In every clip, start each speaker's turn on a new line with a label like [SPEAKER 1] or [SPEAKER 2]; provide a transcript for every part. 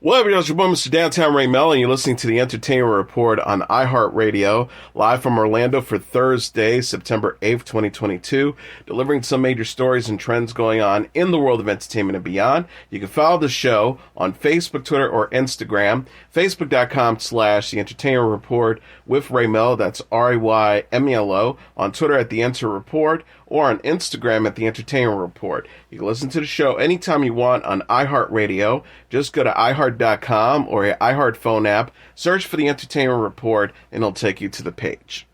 [SPEAKER 1] What up, y'all? It's your boy, Mr. Downtown Melo, and you're listening to the Entertainment Report on iHeartRadio, live from Orlando for Thursday, September 8th, 2022, delivering some major stories and trends going on in the world of entertainment and beyond. You can follow the show on Facebook, Twitter, or Instagram, facebook.com/The Entertainment Report with Ray Melo, that's RAYMELO, on Twitter at The Enter Report, or on Instagram at The Entertainment Report. You can listen to the show anytime you want on iHeartRadio. Just go to iHeart.com or your iHeart phone app, search for The Entertainment Report, and it'll take you to the page.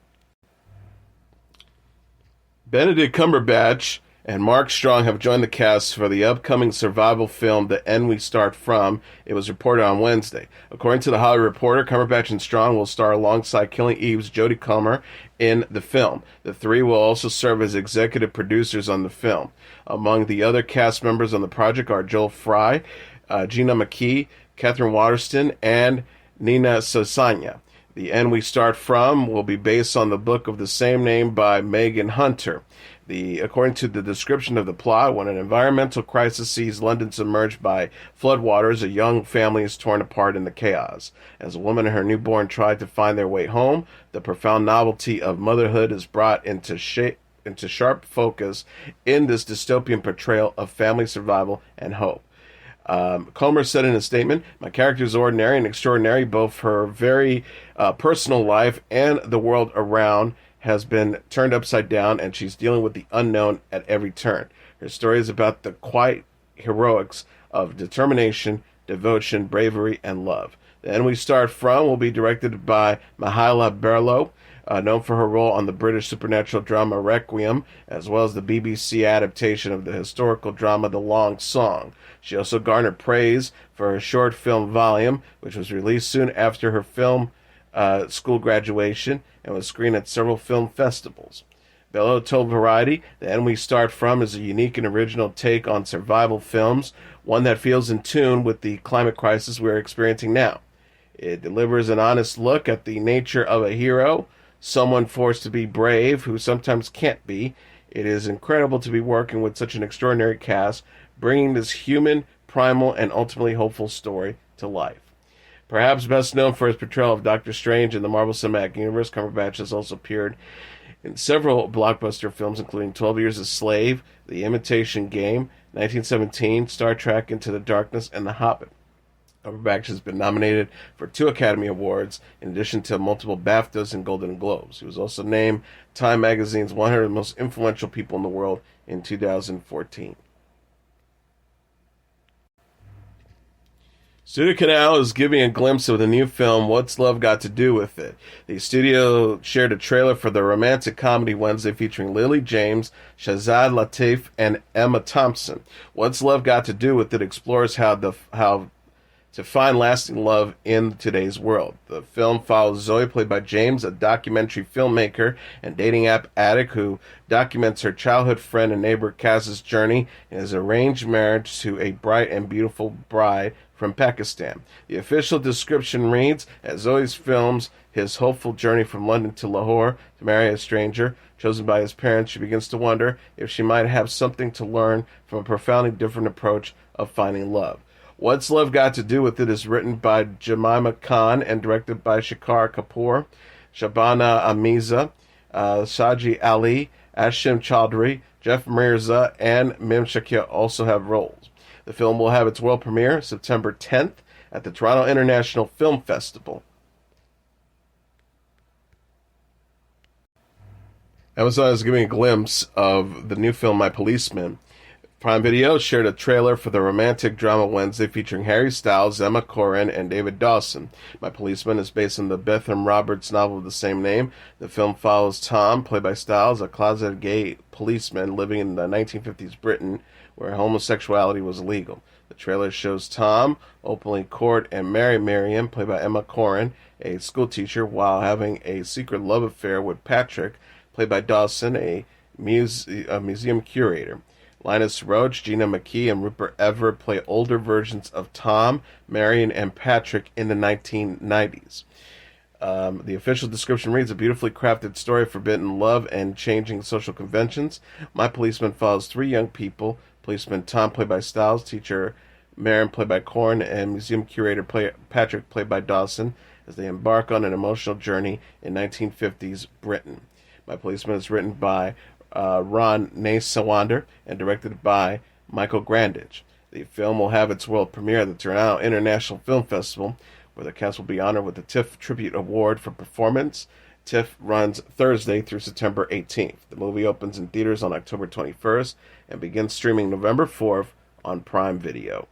[SPEAKER 1] Benedict Cumberbatch and Mark Strong have joined the cast for the upcoming survival film, The End We Start From. It was reported on Wednesday. According to The Hollywood Reporter, Cumberbatch and Strong will star alongside Killing Eve's Jodie Comer in the film. The three will also serve as executive producers on the film. Among the other cast members on the project are Joel Fry, Gina McKee, Catherine Waterston, and Nina Sosanya. The End We Start From will be based on the book of the same name by Megan Hunter. According to the description of the plot, when an environmental crisis sees London submerged by floodwaters, a young family is torn apart in the chaos. As a woman and her newborn try to find their way home, the profound novelty of motherhood is brought into sharp focus in this dystopian portrayal of family survival and hope. Comer said in a statement, "My character is ordinary and extraordinary. Both her very personal life and the world around has been turned upside down, and she's dealing with the unknown at every turn. Her story is about the quiet heroics of determination, devotion, bravery, and love." The End We Start From will be directed by Mihaela Berlo, known for her role on the British supernatural drama Requiem, as well as the BBC adaptation of the historical drama The Long Song. She also garnered praise for her short film Volume, which was released soon after her film school graduation and was screened at several film festivals. Bello told Variety, "The End We Start From is a unique and original take on survival films, one that feels in tune with the climate crisis we're experiencing now. It delivers an honest look at the nature of a hero, someone forced to be brave who sometimes can't be. It is incredible to be working with such an extraordinary cast, bringing this human, primal, and ultimately hopeful story to life." Perhaps best known for his portrayal of Doctor Strange in the Marvel Cinematic Universe, Cumberbatch has also appeared in several blockbuster films, including 12 Years a Slave, The Imitation Game, 1917, Star Trek Into the Darkness, and The Hobbit. Cumberbatch has been nominated for 2 Academy Awards, in addition to multiple BAFTAs and Golden Globes. He was also named Time Magazine's 100 Most Influential People in the World in 2014. Studio Canal is giving a glimpse of the new film, What's Love Got to Do with It? The studio shared a trailer for the romantic comedy Wednesday featuring Lily James, Shazad Latif, and Emma Thompson. What's Love Got to Do with It explores how to find lasting love in today's world. The film follows Zoe, played by James, a documentary filmmaker and dating app addict who documents her childhood friend and neighbor Kaz's journey in his arranged marriage to a bright and beautiful bride from Pakistan. The official description reads, as Zoe films his hopeful journey from London to Lahore to marry a stranger chosen by his parents, she begins to wonder if she might have something to learn from a profoundly different approach of finding love. What's Love Got to Do with It is written by Jemima Khan and directed by Shikar Kapoor, Shabana Amiza, Saji Ali, Ashim Chaudhry, Jeff Mirza, and Mim Shakir also have roles. The film will have its world premiere September 10th at the Toronto International Film Festival. Amazon is giving a glimpse of the new film My Policeman. Prime Video shared a trailer for the romantic drama Wednesday featuring Harry Styles, Emma Corrin, and David Dawson. My Policeman is based on the Betham Roberts novel of the same name. The film follows Tom, played by Styles, a closeted gay policeman living in the 1950s Britain, where homosexuality was illegal. The trailer shows Tom openly court and marry Miriam, played by Emma Corrin, a schoolteacher, while having a secret love affair with Patrick, played by Dawson, a museum curator. Linus Roach, Gina McKee, and Rupert Everett play older versions of Tom, Marion, and Patrick in the 1990s. The official description reads, a beautifully crafted story of forbidden love and changing social conventions. My Policeman follows 3 young people. Policeman Tom, played by Styles, teacher Marin, played by Korn, and museum curator Patrick, played by Dawson, as they embark on an emotional journey in 1950s Britain. My Policeman is written by Ron Nasawander and directed by Michael Grandage. The film will have its world premiere at the Toronto International Film Festival, where the cast will be honored with the TIFF Tribute Award for Performance. TIFF runs Thursday through September 18th. The movie opens in theaters on October 21st and begins streaming November 4th on Prime Video.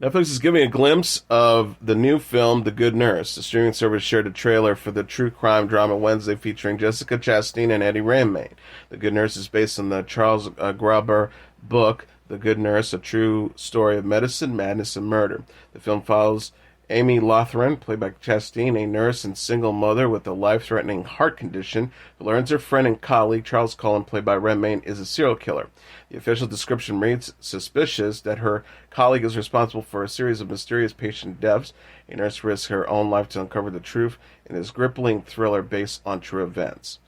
[SPEAKER 1] Netflix is giving a glimpse of the new film, The Good Nurse. The streaming service shared a trailer for the true crime drama Wednesday featuring Jessica Chastain and Eddie Redmayne. The Good Nurse is based on the Charles Graeber book, The Good Nurse, a true story of medicine, madness, and murder. The film follows Amy Lothran, played by Chastain, a nurse and single mother with a life-threatening heart condition, who learns her friend and colleague, Charles Cullen, played by Redmayne, is a serial killer. The official description reads, suspicious that her colleague is responsible for a series of mysterious patient deaths. A nurse risks her own life to uncover the truth in this gripping thriller based on true events.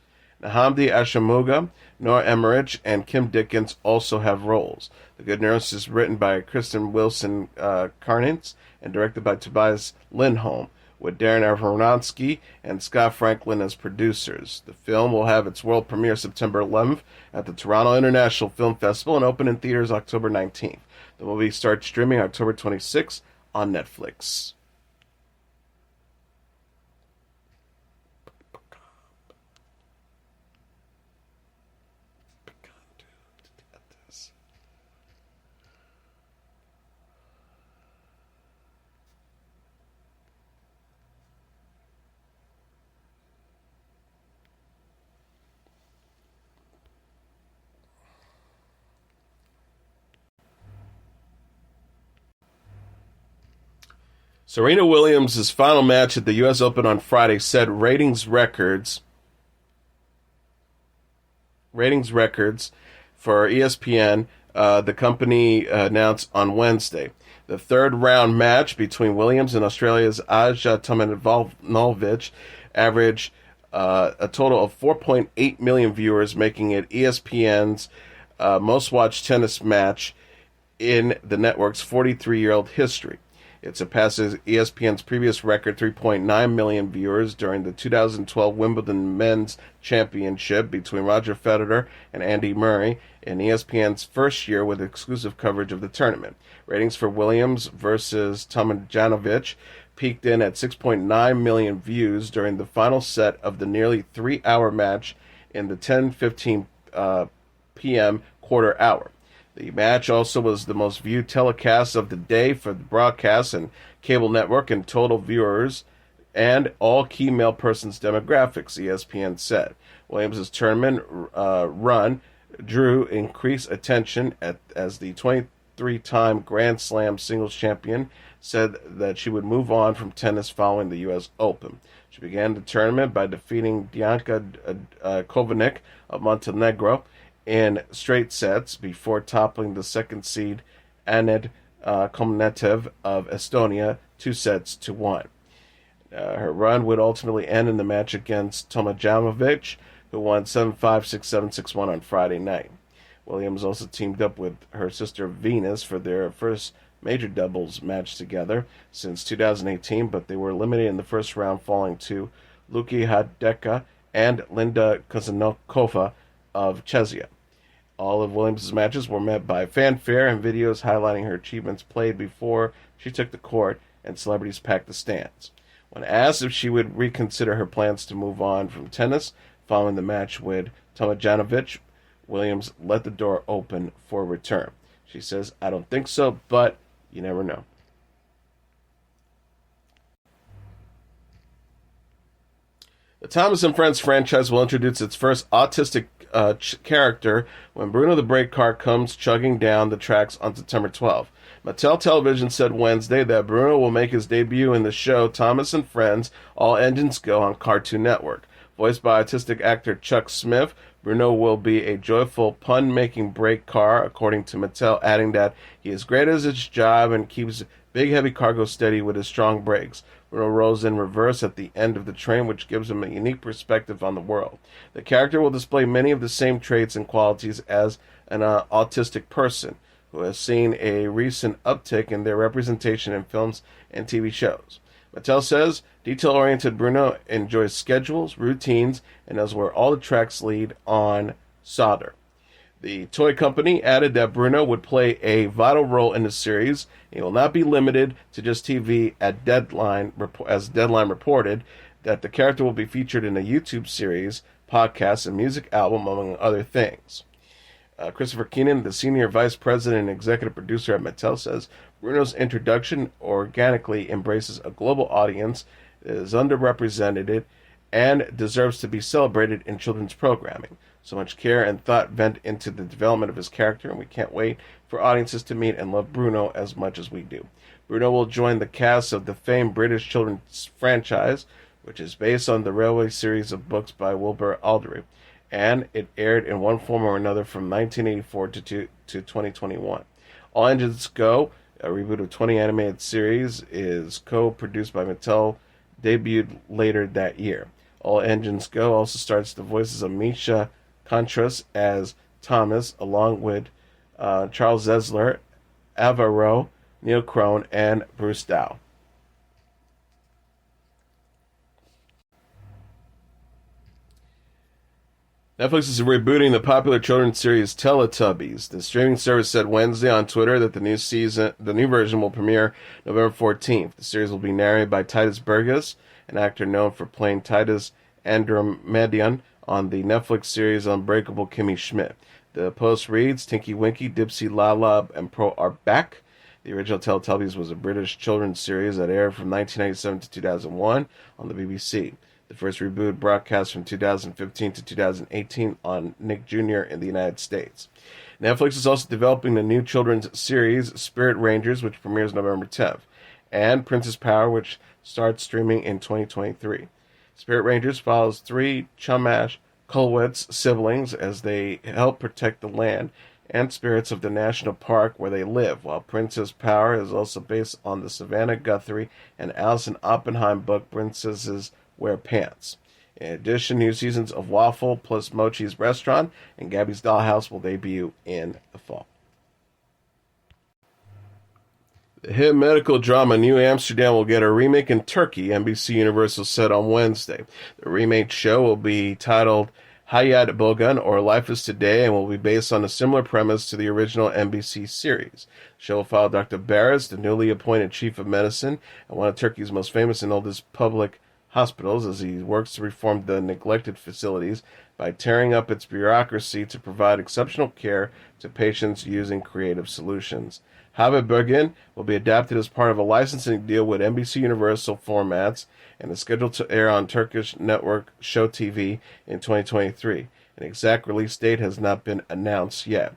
[SPEAKER 1] Nahamdi Ashamuga, Nora Emmerich, and Kim Dickens also have roles. The Good Nurse is written by Kristen Wilson Karnitz and directed by Tobias Lindholm, with Darren Aronofsky and Scott Franklin as producers. The film will have its world premiere September 11th at the Toronto International Film Festival and open in theaters October 19th. The movie starts streaming October 26th on Netflix. Serena Williams' final match at the U.S. Open on Friday set ratings records for ESPN, the company announced on Wednesday. The third-round match between Williams and Australia's Aja Tomljanovic averaged a total of 4.8 million viewers, making it ESPN's most-watched tennis match in the network's 43-year-old history. It surpasses ESPN's previous record, 3.9 million viewers, during the 2012 Wimbledon Men's Championship between Roger Federer and Andy Murray in ESPN's first year with exclusive coverage of the tournament. Ratings for Williams versus Tomljanovic peaked in at 6.9 million views during the final set of the nearly 3-hour match in the 10:15 p.m. quarter hour. The match also was the most viewed telecast of the day for the broadcast and cable network and total viewers and all key male persons demographics, ESPN said. Williams' tournament run drew increased attention as the 23-time Grand Slam singles champion said that she would move on from tennis following the U.S. Open. She began the tournament by defeating Dianka Kovanic of Montenegro in straight sets before toppling the second seed Aned Komnetev of Estonia 2-1. Her run would ultimately end in the match against Tomljanovic, who won 7-5, 6-7, 6-1 on Friday night. Williams also teamed up with her sister Venus for their first major doubles match together since 2018, but they were eliminated in the first round, falling to Luki Hideka and Linda Kozanokova of Czechia. All of Williams' matches were met by fanfare and videos highlighting her achievements played before she took the court, and celebrities packed the stands. When asked if she would reconsider her plans to move on from tennis following the match with Tomljanovic, Williams let the door open for return. She says, "I don't think so, but you never know." The Thomas and Friends franchise will introduce its first autistic character when Bruno the Brake Car comes chugging down the tracks on September 12th. Mattel Television said Wednesday that Bruno will make his debut in the show Thomas and Friends, All Engines Go on Cartoon Network. Voiced by autistic actor Chuck Smith, Bruno will be a joyful, pun-making brake car, according to Mattel, adding that he is great at his job and keeps big, heavy cargo steady with his strong brakes. Bruno rolls in reverse at the end of the train, which gives him a unique perspective on the world. The character will display many of the same traits and qualities as an autistic person. who has seen a recent uptick in their representation in films and TV shows. Mattel says detail-oriented Bruno enjoys schedules, routines, and knows where all the tracks lead on solder. The toy company added that Bruno would play a vital role in the series. He will not be limited to just TV as Deadline reported that the character will be featured in a YouTube series, podcast, and music album, among other things. Christopher Keenan, the senior vice president and executive producer at Mattel, says Bruno's introduction organically embraces a global audience that is underrepresented and deserves to be celebrated in children's programming. So much care and thought went into the development of his character, and we can't wait for audiences to meet and love Bruno as much as we do. Bruno will join the cast of the famed British children's franchise, which is based on the Railway series of books by Wilbur Aldery, and it aired in one form or another from 1984 to 2021. All Engines Go, a reboot of 20 animated series, is co-produced by Mattel, debuted later that year. All Engines Go also stars the voices of Misha Contras as Thomas, along with Charles Zessler, Ava Rowe, Neil Crone, and Bruce Dow. Netflix is rebooting the popular children's series Teletubbies. The streaming service said Wednesday on Twitter that the new version will premiere November 14th. The series will be narrated by Tituss Burgess, an actor known for playing Titus Andromedion on the Netflix series Unbreakable Kimmy Schmidt. The post reads, Tinky Winky, Dipsy, Lala, and Pro are back. The original Teletubbies was a British children's series that aired from 1997 to 2001 on the BBC. The first reboot broadcast from 2015 to 2018 on Nick Jr. in the United States. Netflix is also developing the new children's series Spirit Rangers, which premieres November 10th, and Princess Power, which starts streaming in 2023. Spirit Rangers follows three Chumash Colwitz siblings as they help protect the land and spirits of the national park where they live, while Princess Power is also based on the Savannah Guthrie and Alison Oppenheim book Princesses Wear Pants. In addition, new seasons of Waffle plus Mochi's Restaurant and Gabby's Dollhouse will debut in the fall. The hit medical drama New Amsterdam will get a remake in Turkey, NBC Universal said on Wednesday. The remake show will be titled Hayat Bogan, or Life is Today, and will be based on a similar premise to the original NBC series. The show will follow Dr. Barris, the newly appointed chief of medicine at one of Turkey's most famous and oldest public hospitals, as he works to reform the neglected facilities by tearing up its bureaucracy to provide exceptional care to patients using creative solutions. Haberbergen will be adapted as part of a licensing deal with NBC Universal Formats and is scheduled to air on Turkish network Show TV in 2023. An exact release date has not been announced yet.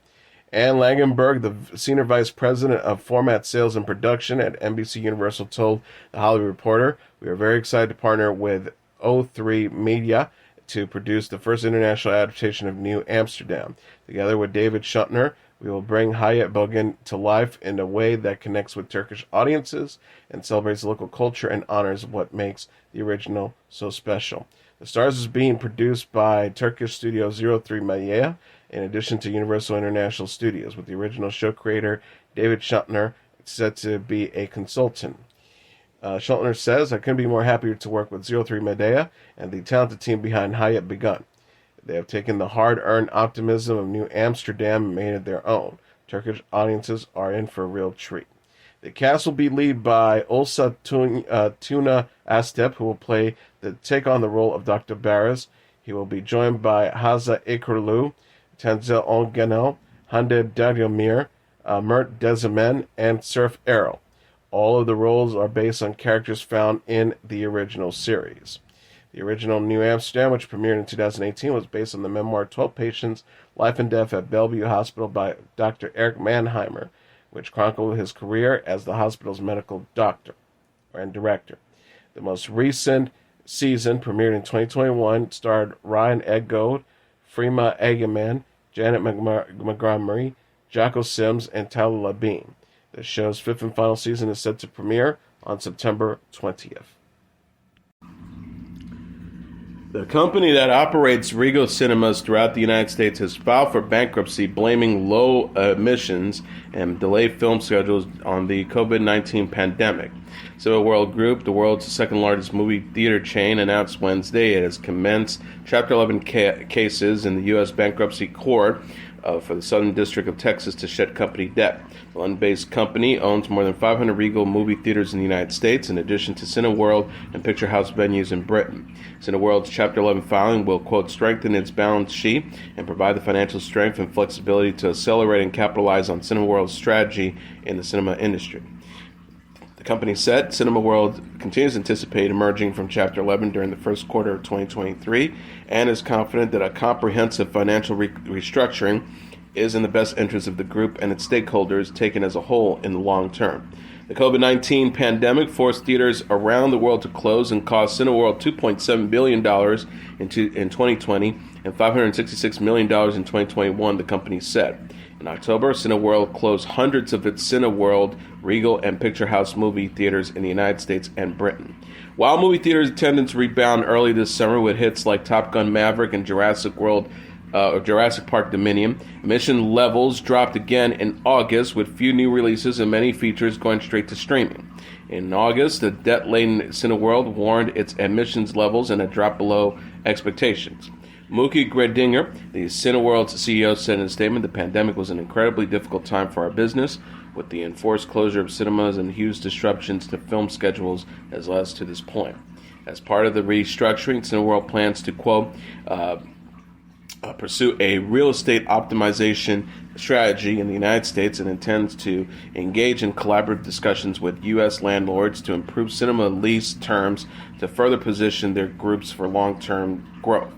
[SPEAKER 1] Anne Langenberg, the Senior Vice President of Format Sales and Production at NBC Universal, told The Hollywood Reporter, "We are very excited to partner with O3 Media to produce the first international adaptation of New Amsterdam. Together with David Schuntner, we will bring Hayat Bogan to life in a way that connects with Turkish audiences and celebrates local culture and honors what makes the original so special." The Stars is being produced by Turkish studio 03 Media, in addition to Universal International Studios, with the original show creator David Schuntner set to be a consultant. Schuntner says, "I couldn't be more happier to work with 03 Media and the talented team behind Hayat Bogan. They have taken the hard-earned optimism of New Amsterdam and made it their own. Turkish audiences are in for a real treat." The cast will be led by Ulsa Tuna Astep, who will take on the role of Dr. Barris. He will be joined by Haza Ikerlu, Tanzel Onganel, Hande Daryomir, Mert Dezemen, and Surf Errol. All of the roles are based on characters found in the original series. The original New Amsterdam, which premiered in 2018, was based on the memoir 12 Patients, Life and Death at Bellevue Hospital by Dr. Eric Mannheimer, which chronicled his career as the hospital's medical doctor and director. The most recent season, premiered in 2021, starred Ryan Edgold, Freema Agaman, Janet Montgomery, Jocko Sims, and Tyler Labine. The show's fifth and final season is set to premiere on September 20th. The company that operates Regal cinemas throughout the United States has filed for bankruptcy, blaming low admissions and delayed film schedules on the COVID-19 pandemic. Cineworld Group, the world's second largest movie theater chain, announced Wednesday it has commenced Chapter 11 cases in the U.S. bankruptcy court for the Southern District of Texas to shed company debt. The London-based company owns more than 500 Regal movie theaters in the United States, in addition to Cineworld and Picture House venues in Britain. Cineworld's Chapter 11 filing will, quote, strengthen its balance sheet and provide the financial strength and flexibility to accelerate and capitalize on Cineworld's strategy in the cinema industry. The company said Cineworld continues to anticipate emerging from Chapter 11 during the first quarter of 2023 and is confident that a comprehensive financial restructuring is in the best interest of the group and its stakeholders taken as a whole in the long term. The COVID-19 pandemic forced theaters around the world to close and cost Cineworld $2.7 billion in 2020 and $566 million in 2021, the company said. In October, Cineworld closed hundreds of its Cineworld, Regal, and Picture House movie theaters in the United States and Britain. While movie theaters' attendance rebounded early this summer with hits like Top Gun Maverick and Jurassic Park Dominion, admission levels dropped again in August, with few new releases and many features going straight to streaming. In August, the debt-laden Cineworld warned its admissions levels and had dropped below expectations. Mookie Gredinger, the Cineworld's CEO, said in a statement, the pandemic was an incredibly difficult time for our business, with the enforced closure of cinemas and huge disruptions to film schedules has led us to this point. As part of the restructuring, Cineworld plans to, quote, pursue a real estate optimization strategy in the United States and intends to engage in collaborative discussions with U.S. landlords to improve cinema lease terms to further position their groups for long-term growth.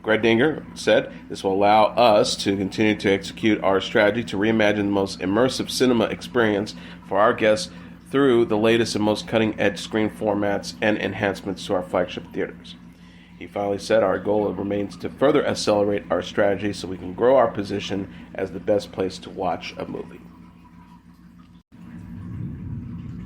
[SPEAKER 1] Gredinger said, this will allow us to continue to execute our strategy to reimagine the most immersive cinema experience for our guests through the latest and most cutting-edge screen formats and enhancements to our flagship theaters. He finally said, our goal remains to further accelerate our strategy so we can grow our position as the best place to watch a movie.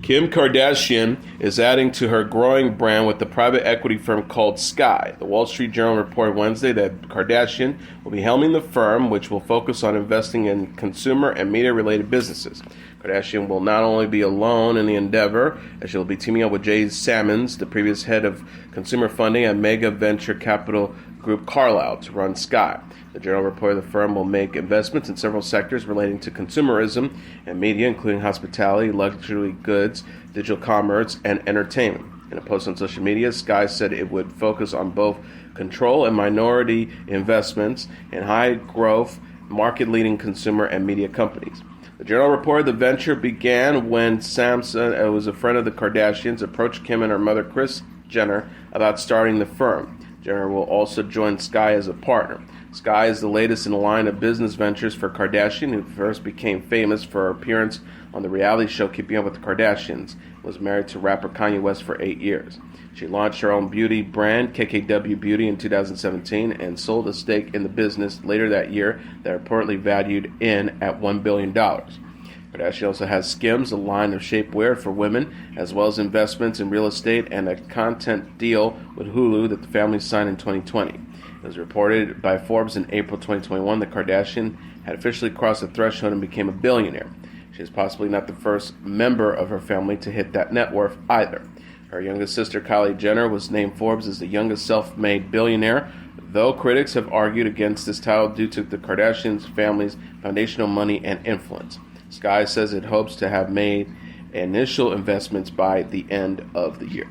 [SPEAKER 1] Kim Kardashian is adding to her growing brand with the private equity firm called Sky. The Wall Street Journal reported Wednesday that Kardashian will be helming the firm, which will focus on investing in consumer and media-related businesses. Kardashian will not only be alone in the endeavor, as she will be teaming up with Jay Sammons, the previous head of consumer funding at mega venture capital group Carlyle, to run Sky. The Journal reported the firm will make investments in several sectors relating to consumerism and media, including hospitality, luxury goods, digital commerce, and entertainment. In a post on social media, Sky said it would focus on both control and minority investments in high-growth, market-leading consumer and media companies. The Journal reported the venture began when Samson, who was a friend of the Kardashians, approached Kim and her mother, Kris Jenner, about starting the firm. Jenner will also join Sky as a partner. Sky is the latest in a line of business ventures for Kardashian, who first became famous for her appearance on the reality show Keeping Up with the Kardashians, and was married to rapper Kanye West for 8 years. She launched her own beauty brand, KKW Beauty, in 2017 and sold a stake in the business later that year that reportedly valued in at $1 billion. Kardashian also has Skims, a line of shapewear for women, as well as investments in real estate and a content deal with Hulu that the family signed in 2020. It was reported by Forbes in April 2021 that Kardashian had officially crossed the threshold and became a billionaire. She is possibly not the first member of her family to hit that net worth either. Her youngest sister, Kylie Jenner, was named Forbes as the youngest self-made billionaire, though critics have argued against this title due to the Kardashian family's foundational money and influence. Sky says it hopes to have made initial investments by the end of the year.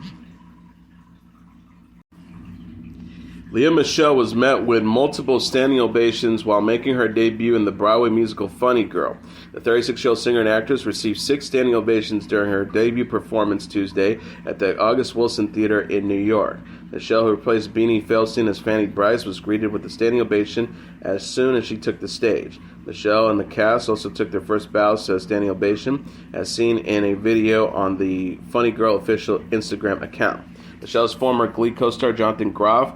[SPEAKER 1] Lea Michele was met with multiple standing ovations while making her debut in the Broadway musical Funny Girl. The 36-year-old singer and actress received 6 standing ovations during her debut performance Tuesday at the August Wilson Theater in New York. Michele, who replaced Beanie Feldstein as Fanny Brice, was greeted with a standing ovation as soon as she took the stage. Michele and the cast also took their first bows to a standing ovation, as seen in a video on the Funny Girl official Instagram account. Michelle's former Glee co-star Jonathan Groff,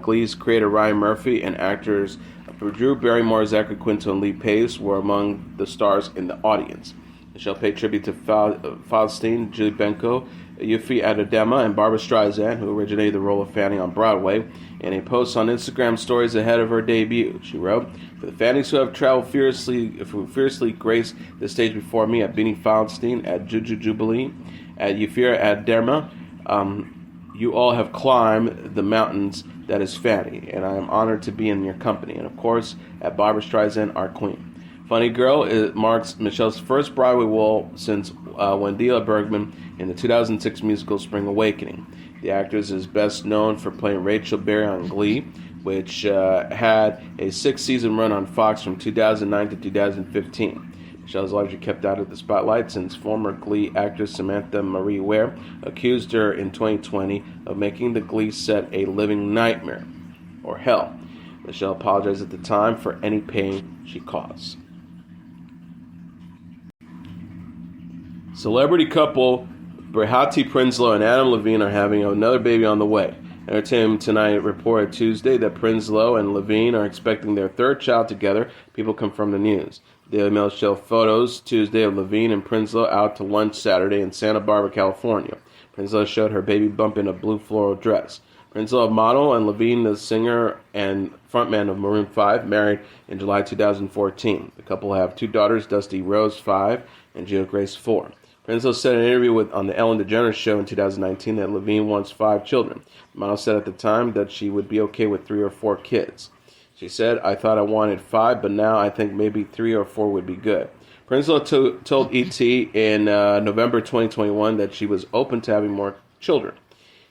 [SPEAKER 1] Glee's creator Ryan Murphy, and actors Drew Barrymore, Zachary Quinto, and Lee Pace were among the stars in the audience. Michelle paid tribute to Feldstein, Julie Benko, Yuffie Adedema and Barbra Streisand, who originated the role of Fanny on Broadway, in a post on Instagram stories ahead of her debut. She wrote, "For the Fannys who have traveled fiercely graced the stage before me at Beanie Feldstein, at Juju Jubilee, at Yuffie Adedema, you all have climbed the mountains that is Fanny, and I am honored to be in your company. And of course, at Barbra Streisand, our queen." Funny Girl marks Michelle's first Broadway role since Wendella Bergman in the 2006 musical Spring Awakening. The actress is best known for playing Rachel Berry on Glee, which had a 6-season run on Fox from 2009 to 2015. Michelle has largely kept out of the spotlight since former Glee actress Samantha Marie Ware accused her in 2020 of making the Glee set a living nightmare, or hell. Michelle apologized at the time for any pain she caused. Celebrity couple Behati Prinsloo and Adam Levine are having another baby on the way. Entertainment Tonight reported Tuesday that Prinsloo and Levine are expecting their third child together. People confirmed the news. The Daily Mail showed photos Tuesday of Levine and Prinsloo out to lunch Saturday in Santa Barbara, California. Prinsloo showed her baby bump in a blue floral dress. Prinsloo, a model, and Levine, the singer and frontman of Maroon 5, married in July 2014. The couple have 2 daughters, Dusty Rose, 5, and Gio Grace, 4. Prinsloo said in an interview on the Ellen DeGeneres Show in 2019 that Levine wants 5 children. The model said at the time that she would be okay with 3 or 4 kids. She said, "I thought I wanted 5, but now I think maybe 3 or 4 would be good." Prinsloo told ET in November 2021 that she was open to having more children.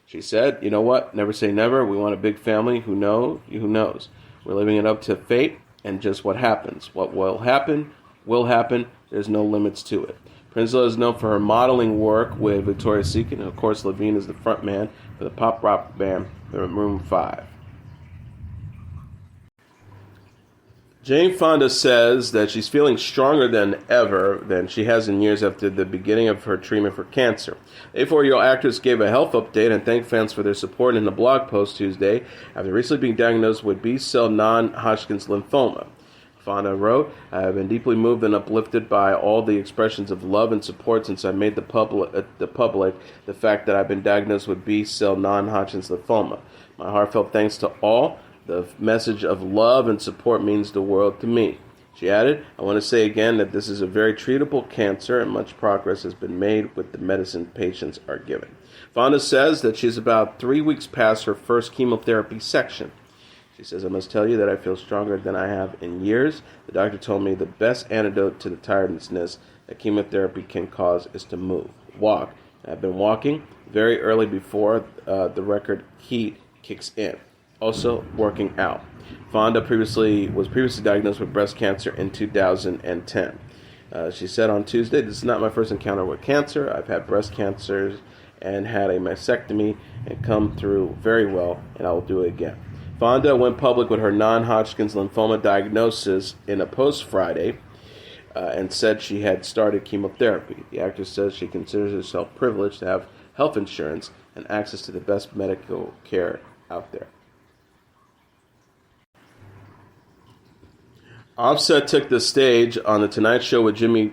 [SPEAKER 1] She said, "You know what? Never say never. We want a big family. Who knows? We're living it up to fate and just what happens. What will happen, will happen. There's no limits to it." Prinsloo is known for her modeling work with Victoria's Secret, and of course Levine is the frontman for the pop rock band Maroon 5. Jane Fonda says that she's feeling stronger than ever than she has in years after the beginning of her treatment for cancer. The 84-year-old actress gave a health update and thanked fans for their support in a blog post Tuesday after recently being diagnosed with B-cell non-Hodgkin's lymphoma. Fonda wrote, "I have been deeply moved and uplifted by all the expressions of love and support since I made the public the fact that I've been diagnosed with B-cell non-Hodgkin's lymphoma. My heartfelt thanks to all. The message of love and support means the world to me." She added, "I want to say again that this is a very treatable cancer and much progress has been made with the medicine patients are given." Fonda says that she's about 3 weeks past her first chemotherapy section. She says, "I must tell you that I feel stronger than I have in years. The doctor told me the best antidote to the tiredness that chemotherapy can cause is to move, walk. I've been walking very early before the record heat kicks in. Also, working out." Fonda was previously diagnosed with breast cancer in 2010. She said on Tuesday, "This is not my first encounter with cancer. I've had breast cancers and had a mastectomy and come through very well, and I will do it again." Fonda went public with her non-Hodgkin's lymphoma diagnosis in a post Friday and said she had started chemotherapy. The actress says she considers herself privileged to have health insurance and access to the best medical care out there. Offset took the stage on The Tonight Show with Jimmy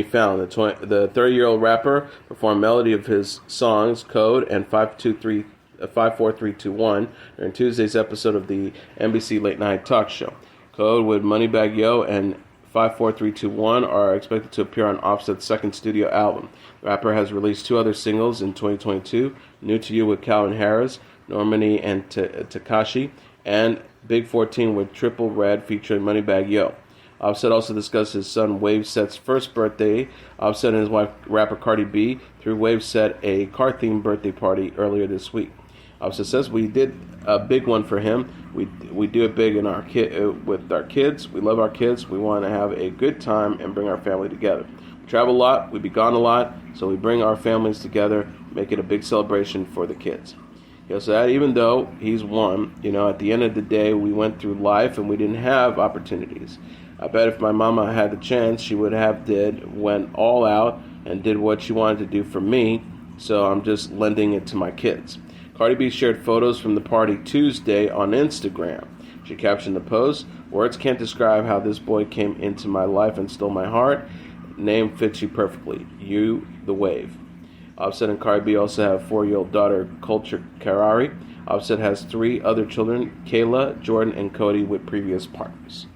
[SPEAKER 1] Fallon. The 30-year-old rapper performed melody of his songs Code and 54321 during Tuesday's episode of the NBC Late Night Talk Show. Code with Moneybagg Yo and 54321 are expected to appear on Offset's second studio album. The rapper has released 2 other singles in 2022, New to You with Calvin Harris, Normani and Tekashi, and Big 14 with Triple Red featuring Moneybagg Yo. Offset also discussed his son Waveset's first birthday. Offset and his wife rapper Cardi B threw Waveset a car-themed birthday party earlier this week. Offset says, "We did a big one for him. We do it big in with our kids. We love our kids. We want to have a good time and bring our family together. We travel a lot. We be gone a lot. So we bring our families together, make it a big celebration for the kids." He also said, "Even though he's one, at the end of the day, we went through life and we didn't have opportunities. I bet if my mama had the chance, she would have went all out and did what she wanted to do for me. So I'm just lending it to my kids." Cardi B shared photos from the party Tuesday on Instagram. She captioned the post, "Words can't describe how this boy came into my life and stole my heart. Name fits you perfectly. You, the wave." Offset and Cardi B also have 4-year-old daughter Culture Carrari. Offset has 3 other children, Kayla, Jordan, and Cody, with previous partners.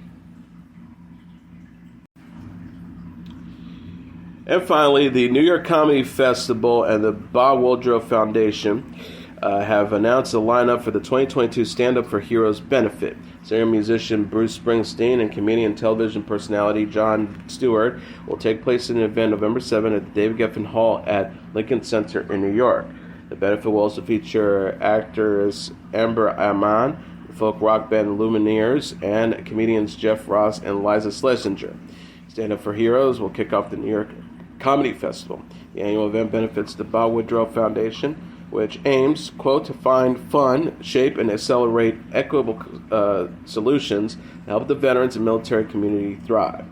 [SPEAKER 1] And finally, the New York Comedy Festival and the Bob Woodrow Foundation have announced a lineup for the 2022 Stand Up for Heroes benefit. Singer musician Bruce Springsteen and comedian and television personality Jon Stewart will take place in an event November 7 at the David Geffen Hall at Lincoln Center in New York. The benefit will also feature actors Amber Amon, folk rock band Lumineers, and comedians Jeff Ross and Liza Schlesinger. Stand Up for Heroes will kick off the New York Comedy Festival. The annual event benefits the Bob Woodrow Foundation, which aims, quote, to find fun, shape, and accelerate equitable solutions to help the veterans and military community thrive.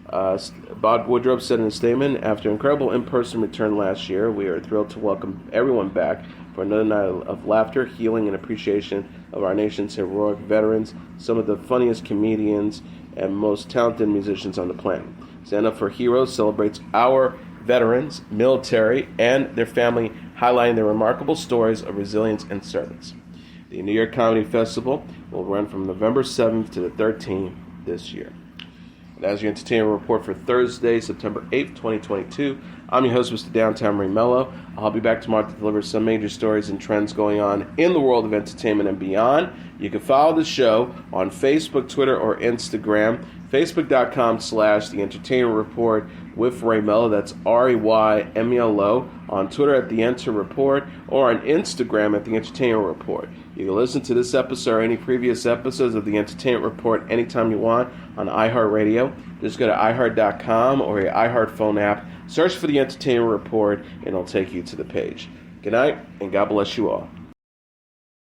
[SPEAKER 1] Bob Woodrow said in a statement, after an incredible in-person return last year, we are thrilled to welcome everyone back for another night of laughter, healing, and appreciation of our nation's heroic veterans, some of the funniest comedians and most talented musicians on the planet. Stand Up for Heroes celebrates our veterans, military, and their family, highlighting their remarkable stories of resilience and service. The New York Comedy Festival will run from November 7th to the 13th this year. And as your entertainment report for Thursday, September 8th, 2022, I'm your host, Mr. Downtown Melo. I'll be back tomorrow to deliver some major stories and trends going on in the world of entertainment and beyond. You can follow the show on Facebook, Twitter, or Instagram. Facebook.com/The Entertainment Report with Ray Melo. That's RAYMELO. On Twitter at The Enter Report, or on Instagram at The Entertainment Report. You can listen to this episode or any previous episodes of The Entertainment Report anytime you want on iHeartRadio. Just go to iHeart.com or your iHeart phone app. Search for The Entertainment Report, and it'll take you to the page. Good night, and God bless you all.